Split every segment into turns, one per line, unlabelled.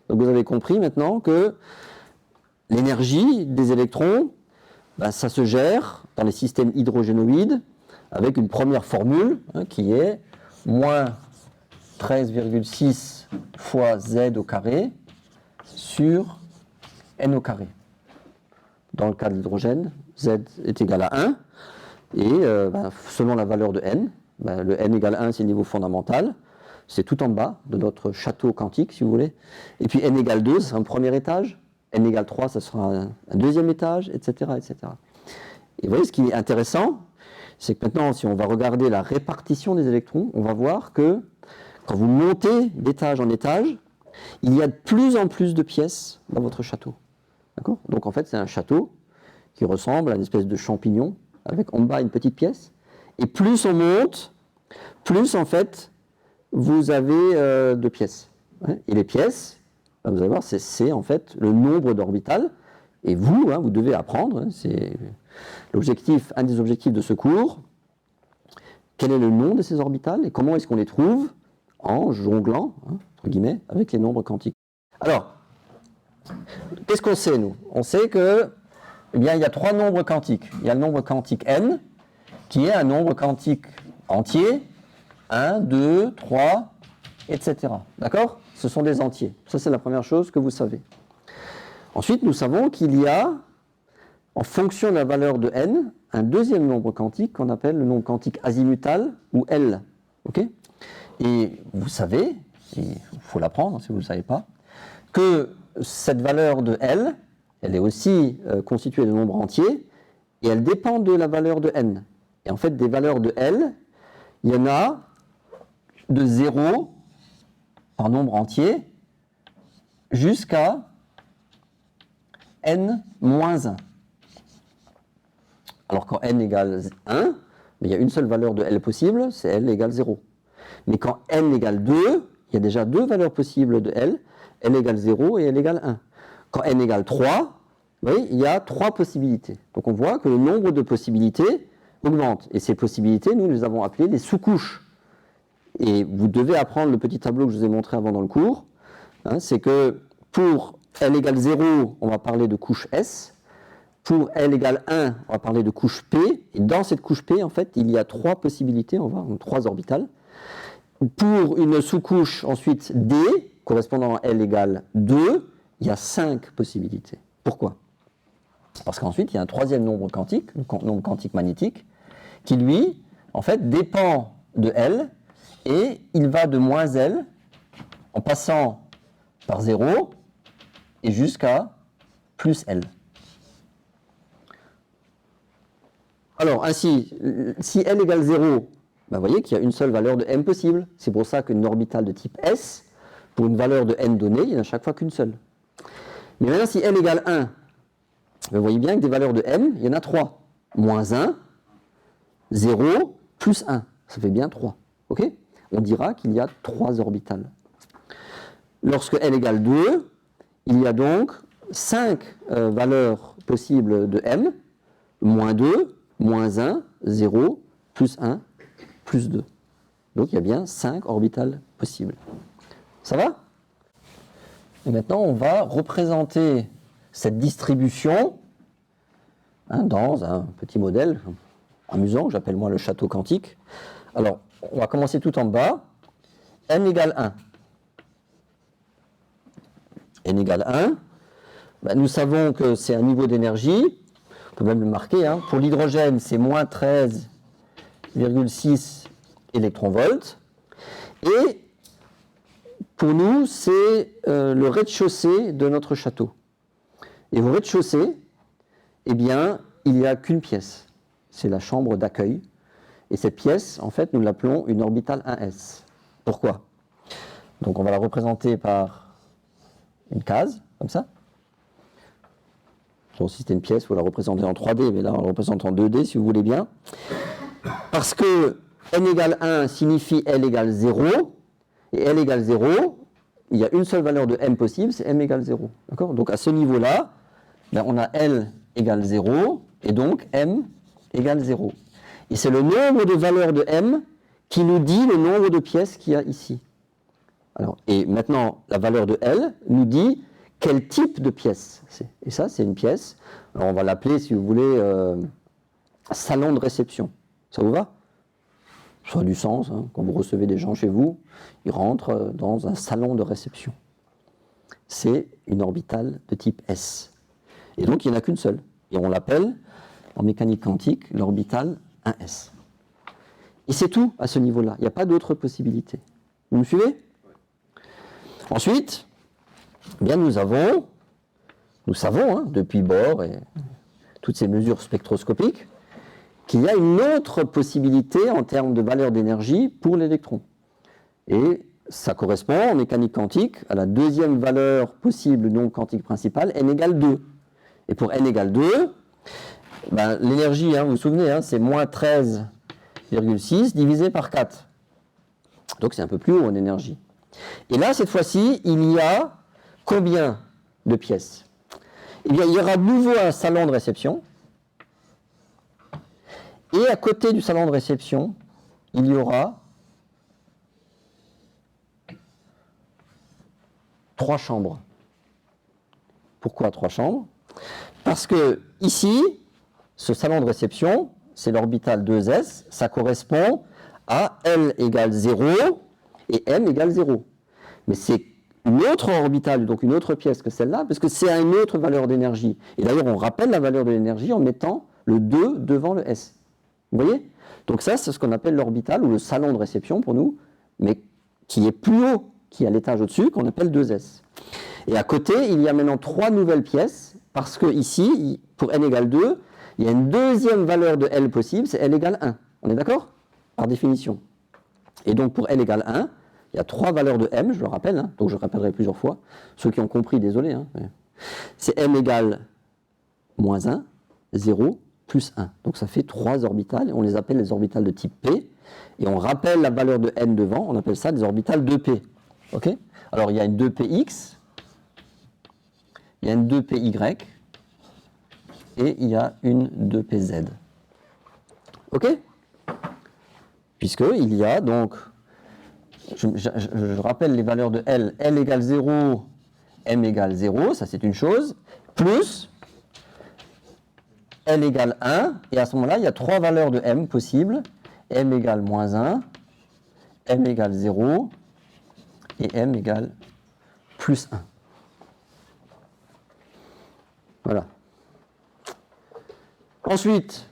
Donc vous avez compris maintenant que l'énergie des électrons, ça se gère dans les systèmes hydrogénoïdes avec une première formule qui est moins 13,6 fois Z au carré sur N au carré. Dans le cas de l'hydrogène, Z est égal à 1 et selon la valeur de N, le N égale 1 c'est le niveau fondamental, c'est tout en bas de notre château quantique si vous voulez, et puis N égale 2 ça sera un premier étage, N égale 3 ça sera un deuxième étage, etc., etc. Et vous voyez ce qui est intéressant, c'est que maintenant si on va regarder la répartition des électrons, on va voir que quand vous montez d'étage en étage, il y a de plus en plus de pièces dans votre château. D'accord ? Donc en fait c'est un château qui ressemble à une espèce de champignon avec en bas une petite pièce, et plus on monte, plus en fait vous avez de pièces. Et les pièces, vous allez voir, c'est en fait le nombre d'orbitales, et vous, vous devez apprendre, c'est l'objectif, un des objectifs de ce cours, quel est le nom de ces orbitales et comment est-ce qu'on les trouve en jonglant, entre guillemets, avec les nombres quantiques. Alors, qu'est-ce qu'on sait nous ? On sait que, il y a trois nombres quantiques. Il y a le nombre quantique n, qui est un nombre quantique entier, 1, 2, 3, etc. D'accord ? Ce sont des entiers. Ça, c'est la première chose que vous savez. Ensuite, nous savons qu'il y a, en fonction de la valeur de n, un deuxième nombre quantique qu'on appelle le nombre quantique azimutal, ou L. Ok ? Et vous savez, il faut l'apprendre si vous ne le savez pas, que cette valeur de L, elle est aussi constituée de nombres entiers, et elle dépend de la valeur de n. Et en fait, des valeurs de L, il y en a de 0 par nombre entier jusqu'à n moins 1. Alors quand n égale 1, il y a une seule valeur de L possible, c'est L égale 0. Mais quand n égale 2, il y a déjà deux valeurs possibles de L égale 0 et L égale 1. Quand n égale 3, vous voyez, il y a trois possibilités. Donc on voit que le nombre de possibilités augmente. Et ces possibilités, nous les avons appelées les sous-couches. Et vous devez apprendre le petit tableau que je vous ai montré avant dans le cours. C'est que pour L égale 0, on va parler de couche S. Pour L égale 1, on va parler de couche P. Et dans cette couche P, en fait, il y a trois possibilités, on va voir, trois orbitales. Pour une sous-couche, ensuite, D, correspondant à L égale 2, il y a 5 possibilités. Pourquoi ? Parce qu'ensuite, il y a un troisième nombre quantique, le nombre quantique magnétique, qui lui, en fait, dépend de L, et il va de moins L, en passant par 0, et jusqu'à plus L. Alors, ainsi, si L égale 0, vous voyez qu'il y a une seule valeur de m possible. C'est pour ça qu'une orbitale de type S, pour une valeur de n donnée, il n'y en a chaque fois qu'une seule. Mais maintenant, si L égale 1, vous voyez bien que des valeurs de m, il y en a 3. Moins 1, 0, plus 1. Ça fait bien 3. Okay ? On dira qu'il y a 3 orbitales. Lorsque L égale 2, il y a donc 5 valeurs possibles de m, moins 2, moins 1, 0, plus 1, plus 2. Donc il y a bien 5 orbitales possibles. Ça va ? Et maintenant, on va représenter cette distribution dans un petit modèle amusant, que j'appelle moi le château quantique. Alors, on va commencer tout en bas. n égale 1. n égale 1. Nous savons que c'est un niveau d'énergie. On peut même le marquer. Pour l'hydrogène, c'est moins 13,6 électronvolts. Et pour nous, c'est le rez-de-chaussée de notre château. Et au rez-de-chaussée, eh bien, il n'y a qu'une pièce. C'est la chambre d'accueil. Et cette pièce, en fait, nous l'appelons une orbitale 1s. Pourquoi ? Donc on va la représenter par une case, comme ça. Bon, si c'était une pièce, il faut la représenter en 3D, mais là, on la représente en 2D, si vous voulez bien. Parce que n égale 1 signifie L égale 0, et L égale 0, il y a une seule valeur de m possible, c'est m égale 0. D'accord ? Donc à ce niveau-là, on a L égale 0, et donc m égale 0. Et c'est le nombre de valeurs de m qui nous dit le nombre de pièces qu'il y a ici. Alors, et maintenant, la valeur de L nous dit quel type de pièce c'est. Et ça, c'est une pièce. Alors, on va l'appeler, si vous voulez, salon de réception. Ça vous va? Ça a du sens. Hein. Quand vous recevez des gens chez vous, ils rentrent dans un salon de réception. C'est une orbitale de type S. Et donc, il n'y en a qu'une seule. Et on l'appelle, en mécanique quantique, l'orbitale 1S. Et c'est tout à ce niveau-là. Il n'y a pas d'autre possibilité. Vous me suivez? Ensuite, eh bien nous savons, hein, depuis Bohr et toutes ces mesures spectroscopiques, qu'il y a une autre possibilité en termes de valeur d'énergie pour l'électron. Et ça correspond en mécanique quantique à la deuxième valeur possible non quantique principale, n égale 2. Et pour n égale 2, ben, l'énergie, hein, vous vous souvenez, hein, c'est moins 13,6 divisé par 4. Donc c'est un peu plus haut en énergie. Et là, cette fois-ci, il y a combien de pièces? Eh bien, il y aura de nouveau un salon de réception. Et à côté du salon de réception, il y aura 3 chambres. Pourquoi 3 chambres? Parce que ici, ce salon de réception, c'est l'orbitale 2s, ça correspond à L égale 0 et M égale 0. Mais c'est une autre orbitale, donc une autre pièce que celle-là, parce que c'est à une autre valeur d'énergie. Et d'ailleurs, on rappelle la valeur de l'énergie en mettant le 2 devant le S. Vous voyez? Donc ça, c'est ce qu'on appelle l'orbitale, ou le salon de réception pour nous, mais qui est plus haut, qui est à l'étage au-dessus, qu'on appelle 2S. Et à côté, il y a maintenant 3 nouvelles pièces, parce que ici, pour n égale 2, il y a une deuxième valeur de L possible, c'est L égale 1. On est d'accord? Par définition. Et donc pour L égale 1, il y a 3 valeurs de M, je le rappelle, hein, donc je le rappellerai plusieurs fois. Ceux qui ont compris, désolé. Hein, c'est M égale moins 1, 0, plus 1. Donc ça fait 3 orbitales, et on les appelle les orbitales de type P. Et on rappelle la valeur de N devant, on appelle ça des orbitales 2P. Okay? Alors il y a une 2PX, il y a une 2PY, et il y a une 2PZ. Ok? Puisqu'il y a donc, je rappelle les valeurs de L, L égale 0, M égale 0, ça c'est une chose, plus L égale 1, et à ce moment-là, il y a 3 valeurs de M possibles, M égale moins 1, M égale 0, et M égale plus 1. Voilà. Ensuite,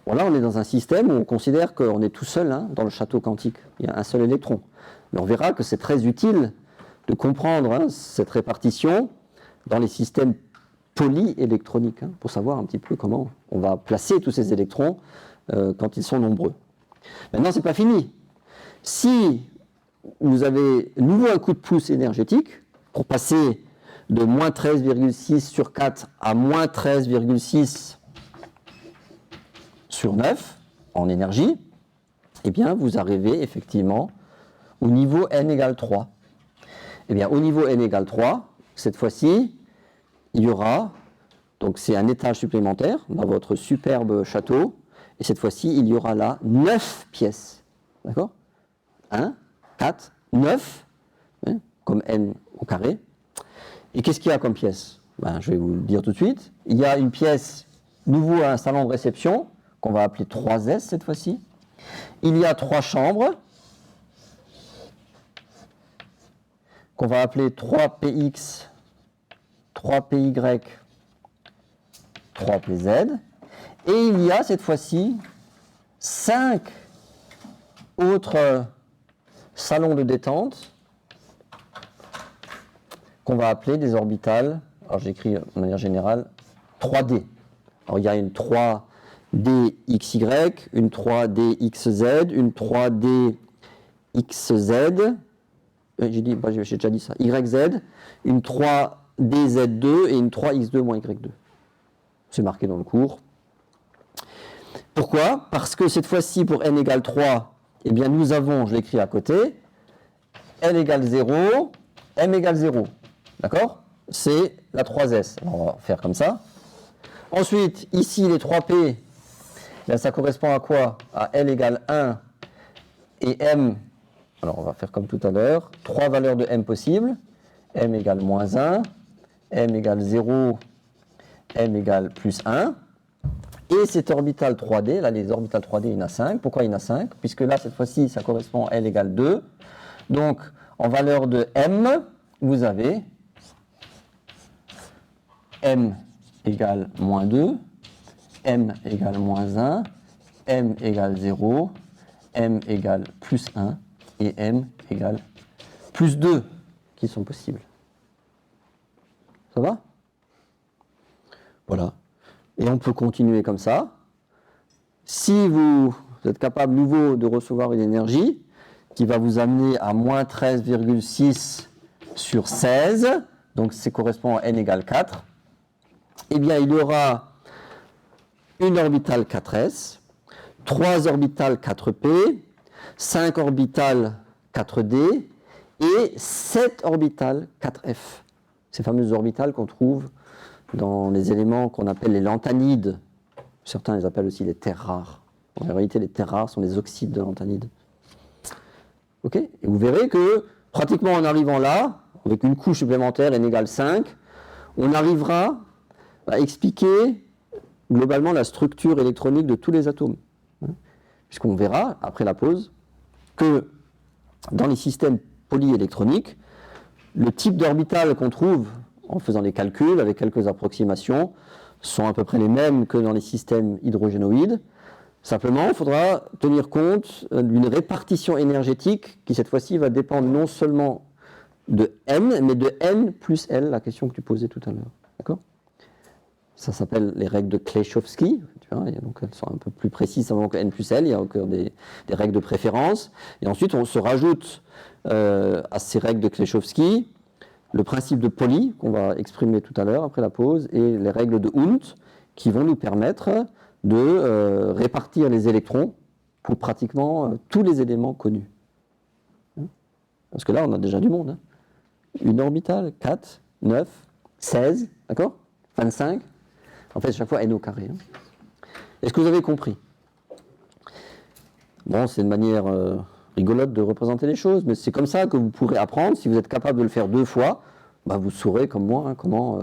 bon là on est dans un système où on considère qu'on est tout seul hein, dans le château quantique. Il y a un seul électron. Mais on verra que c'est très utile de comprendre hein, cette répartition dans les systèmes polyélectroniques, hein, pour savoir un petit peu comment on va placer tous ces électrons quand ils sont nombreux. Maintenant, ce n'est pas fini. Si vous avez de nouveau un coup de pouce énergétique pour passer de moins 13,6 sur 4 à moins 13,6 sur 9 en énergie, eh bien vous arrivez effectivement au niveau n égale 3. Eh bien au niveau n égale 3, cette fois-ci, il y aura, donc c'est un étage supplémentaire dans votre superbe château, et cette fois-ci, il y aura là 9 pièces. D'accord? 1, 4, 9, hein, comme n au carré. Et qu'est-ce qu'il y a comme pièce? Ben, je vais vous le dire tout de suite. Il y a une pièce, nouveau un salon de réception, qu'on va appeler 3S cette fois-ci. Il y a 3 chambres, qu'on va appeler 3PX, 3PY, 3PZ. Et il y a cette fois-ci 5 autres salons de détente qu'on va appeler des orbitales, alors j'écris de manière générale, 3D. Alors il y a une 3DXY, une 3DXZ, une 3DXZ, j'ai déjà dit ça, YZ, une 3DZ2 et une 3X2-Y2. C'est marqué dans le cours. Pourquoi? Parce que cette fois-ci, pour n égale 3, eh bien nous avons, je l'écris à côté, n égale 0, m égale 0. D'accord? C'est la 3S. Alors, on va faire comme ça. Ensuite, ici, les 3P, bien, ça correspond à quoi? À L égale 1 et M Alors on va faire comme tout à l'heure, 3 valeurs de m possibles, m égale moins 1, m égale 0, m égale plus 1. Et cet orbital 3D, là les orbitales 3D, il y en a 5. Pourquoi il y en a 5? Puisque là, cette fois-ci, ça correspond à L égale 2. Donc, en valeur de m, vous avez m égale moins 2, m égale moins 1, m égale 0, m égale plus 1 et m égale plus 2 qui sont possibles. Ça va? Voilà. Et on peut continuer comme ça. Si vous êtes capable nouveau de recevoir une énergie qui va vous amener à moins 13,6 sur 16, donc ça correspond à n égale 4, eh bien il y aura une orbitale 4s, 3 orbitales 4p, 5 orbitales 4d et 7 orbitales 4f. Ces fameuses orbitales qu'on trouve dans les éléments qu'on appelle les lanthanides. Certains les appellent aussi les terres rares. En réalité, les terres rares sont les oxydes de lanthanide. Ok? Et vous verrez que, pratiquement en arrivant là, avec une couche supplémentaire n égale 5, on arrivera à expliquer globalement la structure électronique de tous les atomes. Puisqu'on verra, après la pause, que dans les systèmes polyélectroniques, le type d'orbital qu'on trouve en faisant les calculs avec quelques approximations sont à peu près les mêmes que dans les systèmes hydrogénoïdes. Simplement, il faudra tenir compte d'une répartition énergétique qui, cette fois-ci, va dépendre non seulement de n, mais de n plus L, la question que tu posais tout à l'heure. D'accord ? Ça s'appelle les règles de Kleschowski. Tu vois, donc elles sont un peu plus précises avant que n plus L. Il y a encore des règles de préférence. Et ensuite, on se rajoute à ces règles de Kleschowski le principe de Pauli, qu'on va exprimer tout à l'heure après la pause, et les règles de Hund, qui vont nous permettre de répartir les électrons pour pratiquement tous les éléments connus. Parce que là, on a déjà du monde. Une orbitale, 4, 9, 16, d'accord ? 25. En fait, chaque fois n au carré. Est-ce que vous avez compris ? Bon, c'est une manière rigolote de représenter les choses, mais c'est comme ça que vous pourrez apprendre. Si vous êtes capable de le faire 2 fois, bah vous saurez comme moi comment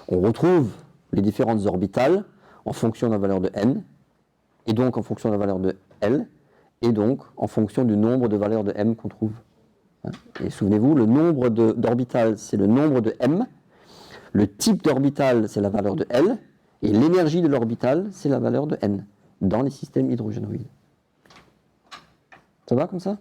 on retrouve les différentes orbitales en fonction de la valeur de n, et donc en fonction de la valeur de L, et donc en fonction du nombre de valeurs de m qu'on trouve. Et souvenez-vous, le nombre d'orbitales, c'est le nombre de m, le type d'orbital, c'est la valeur de L, et l'énergie de l'orbital, c'est la valeur de n, dans les systèmes hydrogénoïdes. Ça va comme ça ?